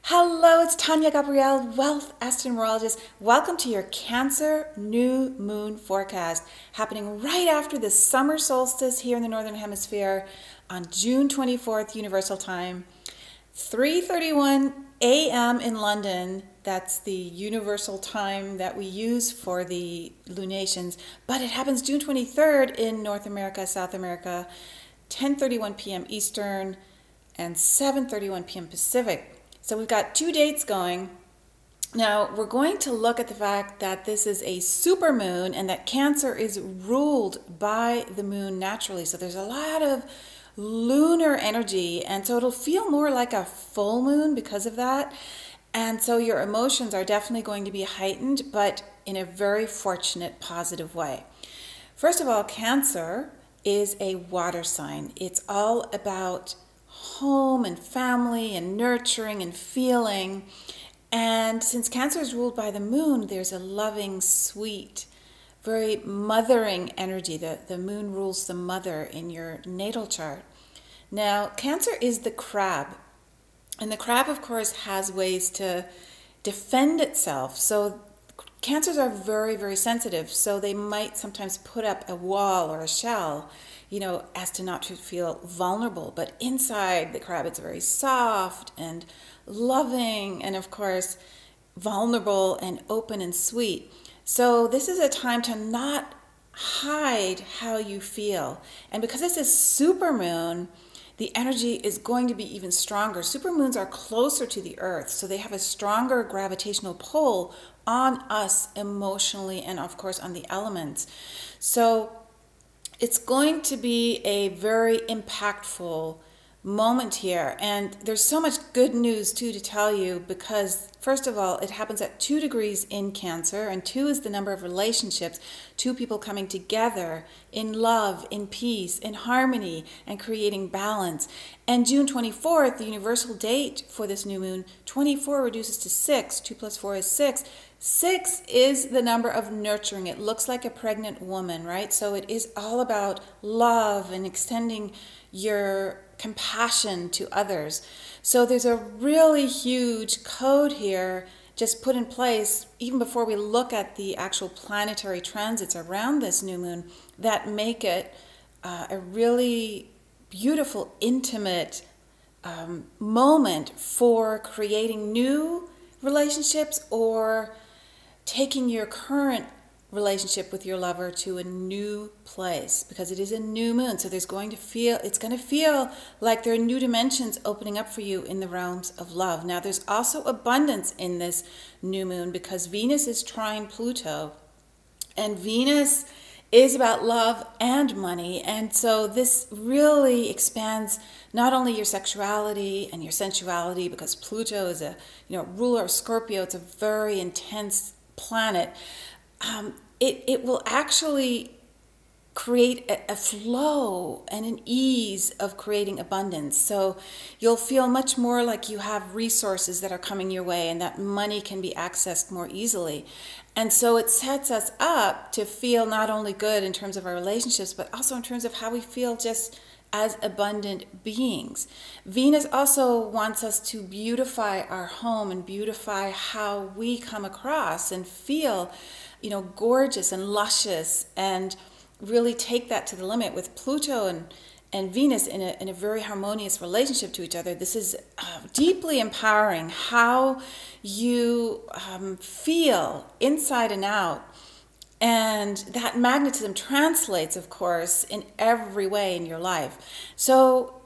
Hello, it's Tanya Gabrielle, Wealth Astronumerologist. Welcome to your Cancer New Moon forecast, happening right after the summer solstice here in the Northern Hemisphere on June 24th, Universal Time, 3:31 a.m. in London. That's the universal time that we use for the lunations, but it happens June 23rd in North America, South America, 10:31 p.m. Eastern and 7:31 p.m. Pacific. So we've got two dates going. Now we're going to look at the fact that this is a super moon and that Cancer is ruled by the moon naturally. So there's a lot of lunar energy, and so it'll feel more like a full moon because of that. And so your emotions are definitely going to be heightened, but in a very fortunate, positive way. First of all, Cancer is a water sign. It's all about home and family and nurturing and feeling. And since Cancer is ruled by the moon, there's a loving, sweet, very mothering energy. The moon rules the mother in your natal chart. Now, Cancer is the crab. And the crab, of course, has ways to defend itself. So Cancers are very, very sensitive. So they might sometimes put up a wall or a shell, as to not to feel vulnerable. But inside the crab, it's very soft and loving and, of course, vulnerable and open and sweet. So this is a time to not hide how you feel. And because it's a super moon, the energy is going to be even stronger. Supermoons are closer to the earth, so they have a stronger gravitational pull on us emotionally and, of course, on the elements. So it's going to be a very impactful moment here. And there's so much good news, too, to tell you because, first of all, it happens at 2 degrees in Cancer, and 2 is the number of relationships, 2 people coming together in love, in peace, in harmony, and creating balance. And June 24th, the universal date for this new moon, 24 reduces to 6. 2 plus 4 is 6. 6 is the number of nurturing. It looks like a pregnant woman, right? So it is all about love and extending your compassion to others. So there's a really huge code here just put in place even before we look at the actual planetary transits around this new moon that make it a really beautiful, intimate moment for creating new relationships or taking your current relationship with your lover to a new place, because it is a new moon. So it's going to feel like there are new dimensions opening up for you in the realms of love. Now there's also abundance in this new moon because Venus is trine Pluto, and Venus is about love and money. And so this really expands not only your sexuality and your sensuality, because Pluto is a ruler of Scorpio. It's a very intense planet. It will actually create a flow and an ease of creating abundance. So you'll feel much more like you have resources that are coming your way and that money can be accessed more easily. And so it sets us up to feel not only good in terms of our relationships, but also in terms of how we feel just as abundant beings. Venus also wants us to beautify our home and beautify how we come across and feel, gorgeous and luscious, and really take that to the limit with Pluto and Venus in a very harmonious relationship to each other. This is deeply empowering how you feel inside and out. And that magnetism translates, of course, in every way in your life. So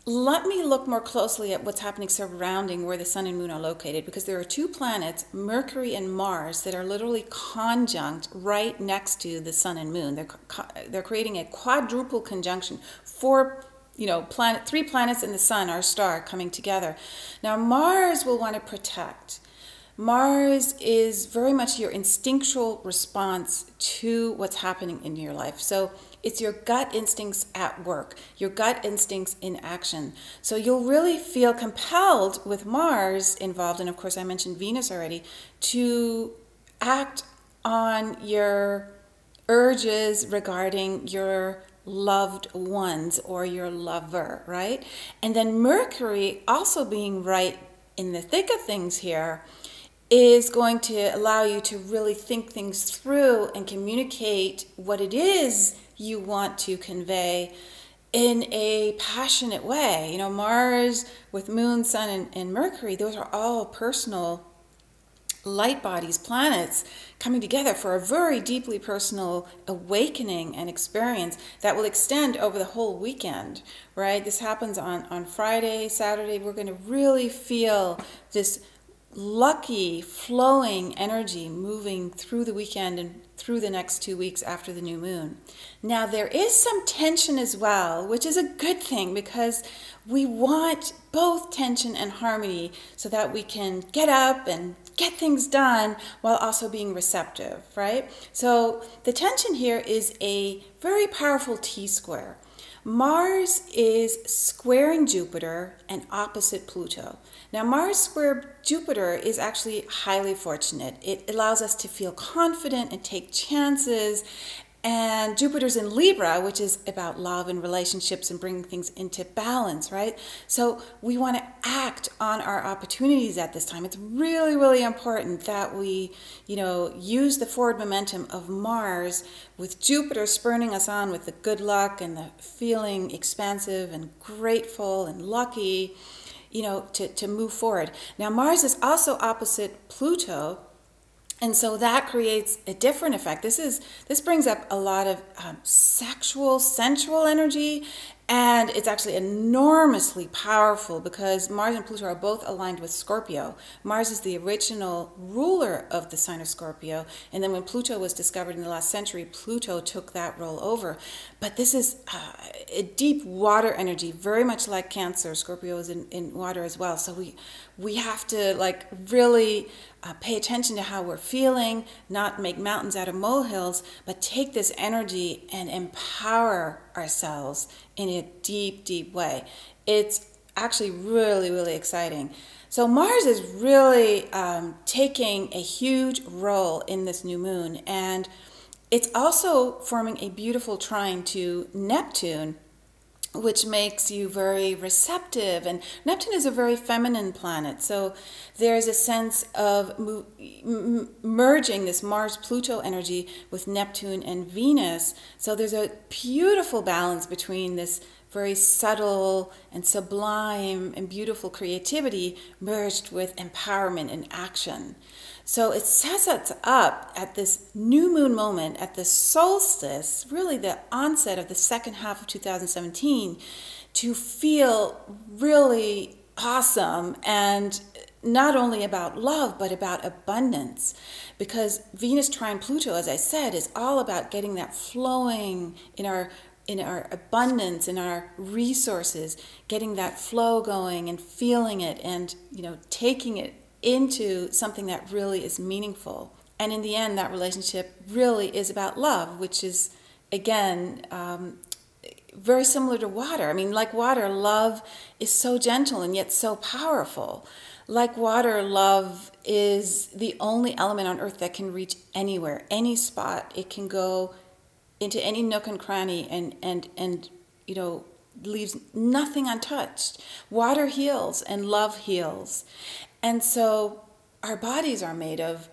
let me look more closely at what's happening surrounding where the sun and moon are located, because there are 2 planets, Mercury and Mars, that are literally conjunct right next to the sun and moon. They're creating a quadruple conjunction. 3 planets and the sun, our star, coming together. Now Mars will want to protect. Mars is very much your instinctual response to what's happening in your life. So it's your gut instincts at work, your gut instincts in action. So you'll really feel compelled with Mars involved, and of course I mentioned Venus already, to act on your urges regarding your loved ones or your lover, right? And then Mercury also being right in the thick of things here is going to allow you to really think things through and communicate what it is you want to convey in a passionate way. You know, Mars with Moon, Sun, and Mercury, those are all personal light bodies, planets, coming together for a very deeply personal awakening and experience that will extend over the whole weekend, right? This happens on Friday, Saturday. We're going to really feel this lucky, flowing energy moving through the weekend and through the next 2 weeks after the new moon. Now, there is some tension as well, which is a good thing because we want both tension and harmony so that we can get up and get things done while also being receptive, right? So the tension here is a very powerful T-square. Mars is squaring Jupiter and opposite Pluto. Now, Mars square Jupiter is actually highly fortunate. It allows us to feel confident and take chances. And Jupiter's in Libra, which is about love and relationships and bringing things into balance, right? So we want to act on our opportunities at this time. It's really, really important that we, use the forward momentum of Mars with Jupiter spurring us on with the good luck and the feeling expansive and grateful and lucky, to move forward. Now, Mars is also opposite Pluto. And so that creates a different effect. This brings up a lot of sexual, sensual energy, and it's actually enormously powerful because Mars and Pluto are both aligned with Scorpio. Mars is the original ruler of the sign of Scorpio, and then when Pluto was discovered in the last century, Pluto took that role over. But this is a deep water energy, very much like Cancer. Scorpio is in water as well. So we have to really pay attention to how we're feeling, not make mountains out of molehills, but take this energy and empower ourselves in a deep, deep way. It's actually really, really exciting. So Mars is really taking a huge role in this new moon, and it's also forming a beautiful trine to Neptune, which makes you very receptive. And Neptune is a very feminine planet. So there's a sense of merging this Mars-Pluto energy with Neptune and Venus. So there's a beautiful balance between this very subtle and sublime and beautiful creativity merged with empowerment and action. So it sets us up at this new moon moment, at the solstice, really the onset of the second half of 2017, to feel really awesome, and not only about love, but about abundance. Because Venus trine Pluto, as I said, is all about getting that flowing in our abundance, in our resources, getting that flow going and feeling it and, taking it into something that really is meaningful. And in the end, that relationship really is about love, which is, again, very similar to water. I mean, like water, love is so gentle and yet so powerful. Like water, love is the only element on earth that can reach anywhere, any spot. It can go into any nook and cranny and leaves nothing untouched. Water heals and love heals. And so our bodies are made of,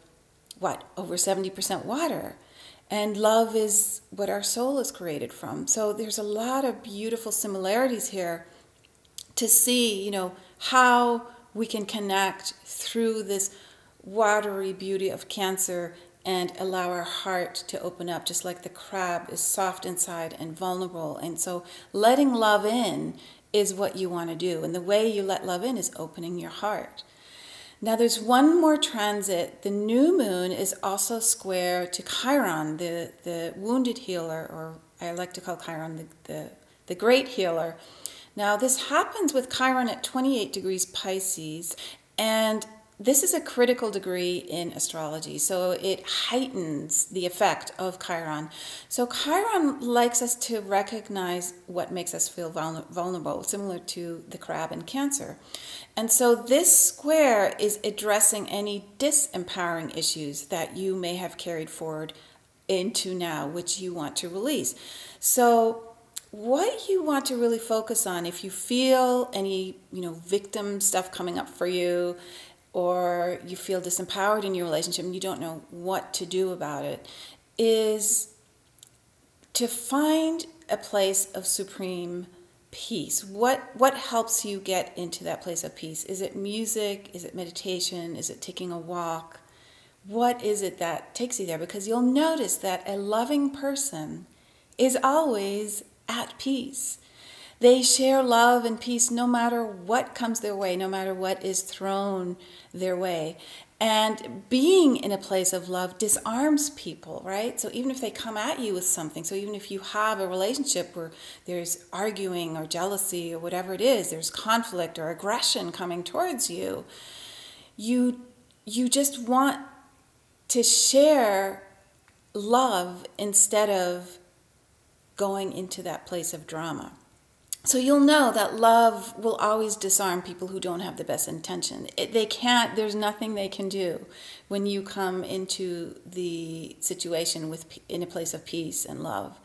over 70% water. And love is what our soul is created from. So there's a lot of beautiful similarities here to see, how we can connect through this watery beauty of Cancer and allow our heart to open up, just like the crab is soft inside and vulnerable. And so letting love in is what you want to do. And the way you let love in is opening your heart. Now there's one more transit. The new moon is also square to Chiron, the wounded healer, or I like to call Chiron the great healer. Now this happens with Chiron at 28 degrees Pisces, and this is a critical degree in astrology, so it heightens the effect of Chiron. So Chiron likes us to recognize what makes us feel vulnerable, similar to the crab in Cancer. And so this square is addressing any disempowering issues that you may have carried forward into now, which you want to release. So what you want to really focus on, if you feel any, victim stuff coming up for you, or you feel disempowered in your relationship and you don't know what to do about it, is to find a place of supreme peace. What helps you get into that place of peace? Is it music? Is it meditation? Is it taking a walk? What is it that takes you there? Because you'll notice that a loving person is always at peace. They share love and peace no matter what comes their way, no matter what is thrown their way. And being in a place of love disarms people, right? So even if they come at you with something, so even if you have a relationship where there's arguing or jealousy or whatever it is, there's conflict or aggression coming towards you, you just want to share love instead of going into that place of drama. So you'll know that love will always disarm people who don't have the best intention. There's nothing they can do when you come into the situation in a place of peace and love.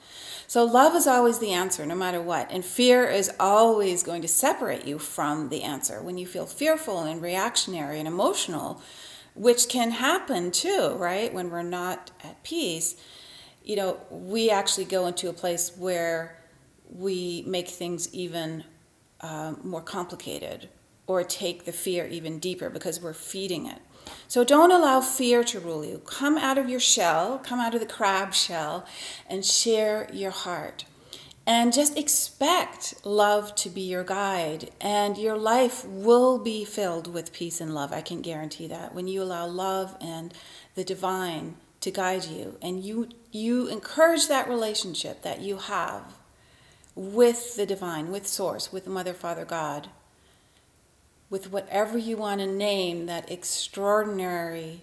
So love is always the answer, no matter what. And fear is always going to separate you from the answer. When you feel fearful and reactionary and emotional, which can happen too, right? When we're not at peace, we actually go into a place where we make things even more complicated, or take the fear even deeper because we're feeding it. So don't allow fear to rule you. Come out of your shell, come out of the crab shell, and share your heart. And just expect love to be your guide, and your life will be filled with peace and love. I can guarantee that. When you allow love and the divine to guide you, and you encourage that relationship that you have with the divine, with Source, with Mother, Father, God, with whatever you want to name that extraordinary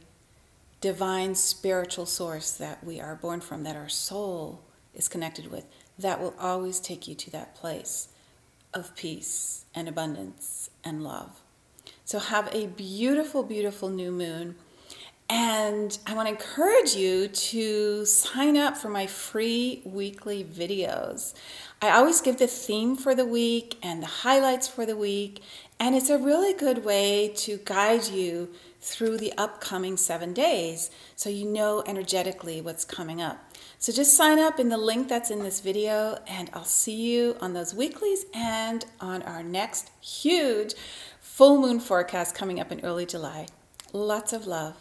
divine spiritual source that we are born from, that our soul is connected with, that will always take you to that place of peace and abundance and love. So have a beautiful, beautiful new moon. And I want to encourage you to sign up for my free weekly videos. I always give the theme for the week and the highlights for the week, and it's a really good way to guide you through the upcoming 7 days so you know energetically what's coming up. So just sign up in the link that's in this video, and I'll see you on those weeklies and on our next huge full moon forecast coming up in early July. Lots of love.